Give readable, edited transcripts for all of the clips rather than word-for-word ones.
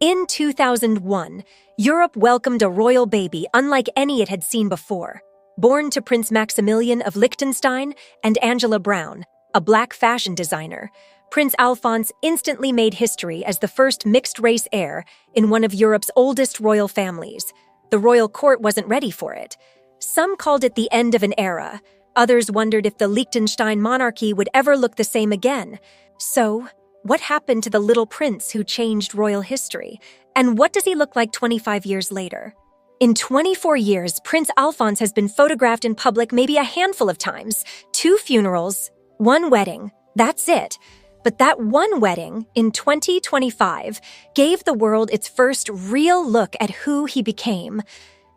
In 2001, Europe welcomed a royal baby unlike any it had seen before. Born to Prince Maximilian of Liechtenstein and Angela Brown, a black fashion designer, Prince Alphonse instantly made history as the first mixed-race heir in one of Europe's oldest royal families. The royal court wasn't ready for it. Some called it the end of an era. Others wondered if the Liechtenstein monarchy would ever look the same again. So, what happened to the little prince who changed royal history? And what does he look like 25 years later? In 24 years, Prince Alphonse has been photographed in public maybe a handful of times. 2 funerals, 1 wedding, that's it. But that one wedding, in 2025, gave the world its first real look at who he became.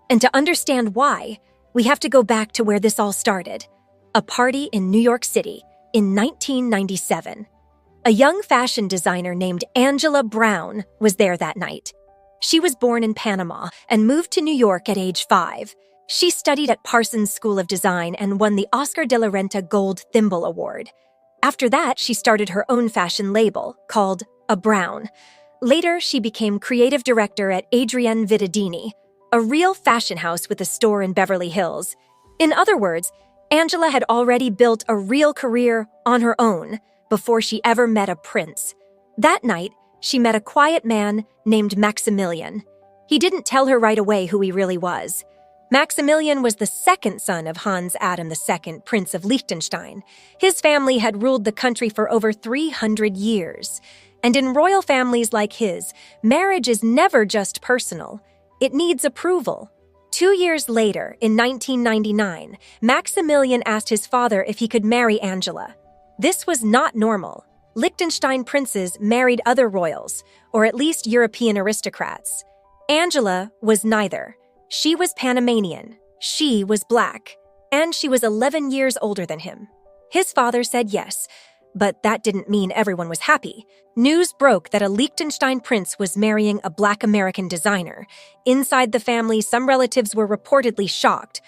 And to understand why, we have to go back to where this all started. A party in New York City in 1997. A young fashion designer named Angela Brown was there that night. She was born in Panama and moved to New York at age 5. She studied at Parsons School of Design and won the Oscar de la Renta Gold Thimble Award. After that, she started her own fashion label, called A Brown. Later, she became creative director at Adrienne Vittadini, a real fashion house with a store in Beverly Hills. In other words, Angela had already built a real career on her own before she ever met a prince. That night, she met a quiet man named Maximilian. He didn't tell her right away who he really was. Maximilian was the second son of Hans Adam II, Prince of Liechtenstein. His family had ruled the country for over 300 years. And in royal families like his, marriage is never just personal. It needs approval. 2 years later, in 1999, Maximilian asked his father if he could marry Angela. This was not normal. Liechtenstein princes married other royals, or at least European aristocrats. Angela was neither. She was Panamanian, she was black, and she was 11 years older than him. His father said yes, but that didn't mean everyone was happy. News broke that a Liechtenstein prince was marrying a black American designer. Inside the family, some relatives were reportedly shocked.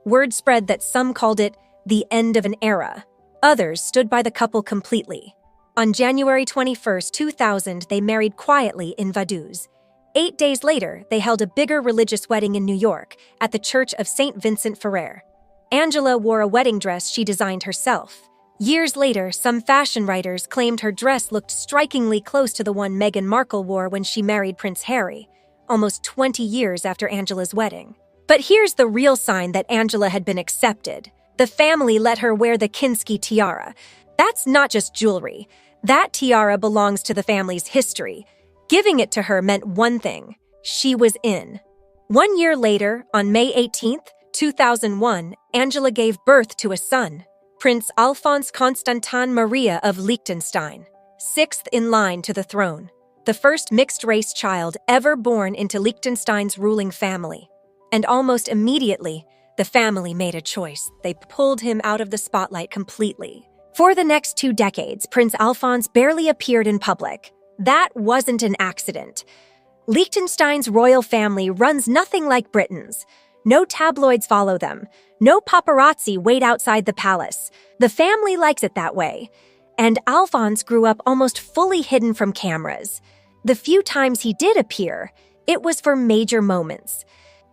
Word spread that some called it the end of an era. Others stood by the couple completely. On January 21, 2000, they married quietly in Vaduz. 8 days later, they held a bigger religious wedding in New York at the Church of St. Vincent Ferrer. Angela wore a wedding dress she designed herself. Years later, some fashion writers claimed her dress looked strikingly close to the one Meghan Markle wore when she married Prince Harry, almost 20 years after Angela's wedding. But here's the real sign that Angela had been accepted. The family let her wear the Kinski tiara. That's not just jewelry. That tiara belongs to the family's history. Giving it to her meant one thing: she was in. 1 year later, on May 18, 2001, Angela gave birth to a son, Prince Alphonse Constantin Maria of Liechtenstein, 6th in line to the throne, the first mixed-race child ever born into Liechtenstein's ruling family. And almost immediately, the family made a choice. They pulled him out of the spotlight completely. For the next 2 decades, Prince Alphonse barely appeared in public. That wasn't an accident. Liechtenstein's royal family runs nothing like Britain's. No tabloids follow them. No paparazzi wait outside the palace. The family likes it that way. And Alphonse grew up almost fully hidden from cameras. The few times he did appear, it was for major moments.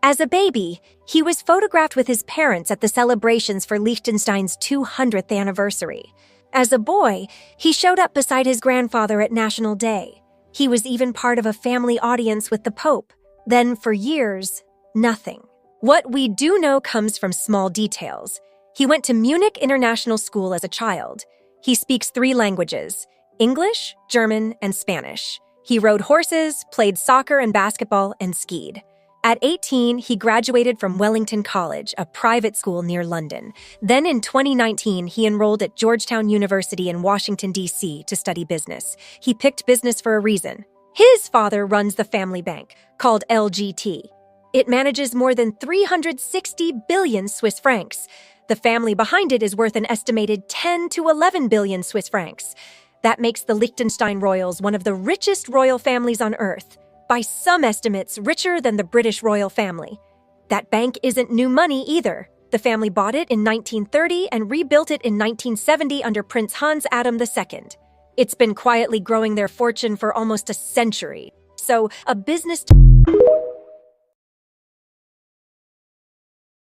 As a baby, he was photographed with his parents at the celebrations for Liechtenstein's 200th anniversary. As a boy, he showed up beside his grandfather at National Day. He was even part of a family audience with the Pope. Then, for years, nothing. What we do know comes from small details. He went to Munich International School as a child. He speaks 3 languages: English, German, and Spanish. He rode horses, played soccer and basketball, and skied. At 18, he graduated from Wellington College, a private school near London. Then in 2019, he enrolled at Georgetown University in Washington, D.C. to study business. He picked business for a reason. His father runs the family bank, called LGT. It manages more than 360 billion Swiss francs. The family behind it is worth an estimated 10 to 11 billion Swiss francs. That makes the Liechtenstein royals one of the richest royal families on earth. By some estimates, richer than the British royal family. That bank isn't new money either. The family bought it in 1930 and rebuilt it in 1970 under Prince Hans Adam II. It's been quietly growing their fortune for almost a century. so a business...